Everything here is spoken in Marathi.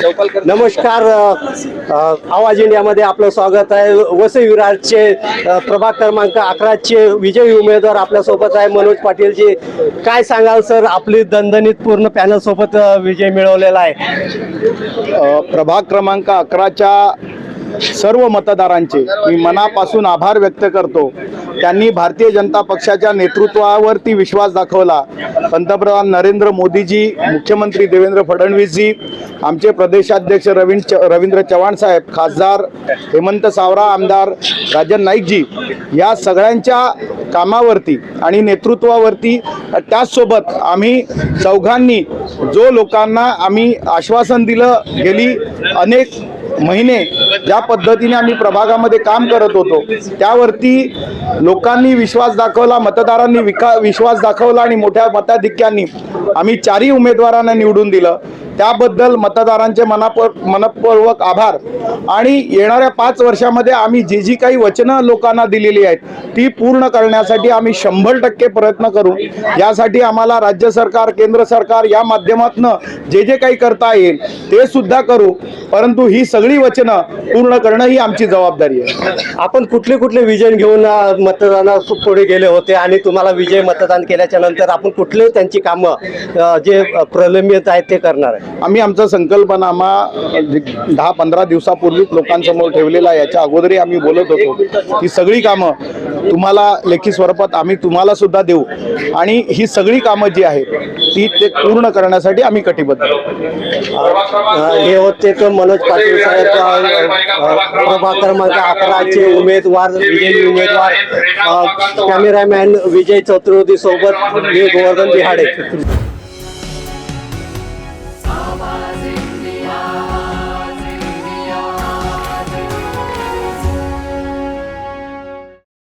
नमस्कार, आवाज इंडियामध्ये आपलं स्वागत आहे। वसई विरारचे प्रभाग क्रमांक 11चे विजयी उमेदवार आपल्या सोबत आहे, मनोज पाटील जी। काय सांगाल सर, आपली दणदणीत पूर्ण पॅनल सोबत विजय मिळवलेला आहे। प्रभाग क्रमांक 11च्या सर्व मतदारांचे मी मनापासून आभार व्यक्त करतो। त्यांनी भारतीय जनता पक्षाच्या नेतृत्वावरती विश्वास दाखवला। पंतप्रधान नरेंद्र मोदीजी, मुख्यमंत्री देवेंद्र फडणवीसजी, आमचे प्रदेशाध्यक्ष रवींद्र चव्हाण साहेब, खासदार हेमंत सावरा, आमदार राजन नाईकजी, या सगळ्यांच्या कामावरती आणि नेतृत्वावरती, त्याचसोबत आम्ही चौघांनी जो लोकांना आम्ही आश्वासन दिलं, गेली अनेक महिने ज्या पद्धतीने आम्ही प्रभागामध्ये काम करत होतो त्यावरती लोकांनी विश्वास दाखवला, मतदारांनी विश्वास दाखवला आणि मोठ्या मताधिक्याने आम्ही चारही उमेदवारांना निवडून दिलं। त्याबद्दल मतदारांचे मनपूर्वक आभार। आणि येणाऱ्या 5 वर्षामध्ये आम्ही जी काही वचनं लोकांना दिलेली आहेत ती पूर्ण करण्यासाठी आम्ही 100% प्रयत्न करू। यासाठी आम्हाला राज्य सरकार, केंद्र सरकार या माध्यमातून जे काही करता येईल ते सुद्धा करू, परंतु ही सगळी वचनं पूर्ण करणं ही आमची जबाबदारी आहे। आपण कुठले विजन घेऊन मतदाना पुढे गेले होते आणि तुम्हाला विजय मतदान केल्याच्या नंतर आपण कुठले त्यांची कामं जे प्रलंबित आहेत ते करणार आहे? आम्ही आमचा संकल्पनामा 10-15 दिवसापूर्वीच लोकांसमोर ठेवलेला आहे। याच्या अगोदरही आम्ही बोलत होतो की सगळी कामं तुम्हाला लेखी स्वरूपात आम्ही तुम्हाला सुद्धा देऊ आणि ही सगळी कामं जी आहेत ती ते पूर्ण करण्यासाठी आम्ही कटिबद्ध आहोत। हे होते तर मनोज पाटील साहेब, प्रभाग क्रमांक 11चे उमेदवार, विजयी उमेदवार। कॅमेरामॅन विजय चतुर्वेदी सोबत मी गोवर्धन बिहाडे।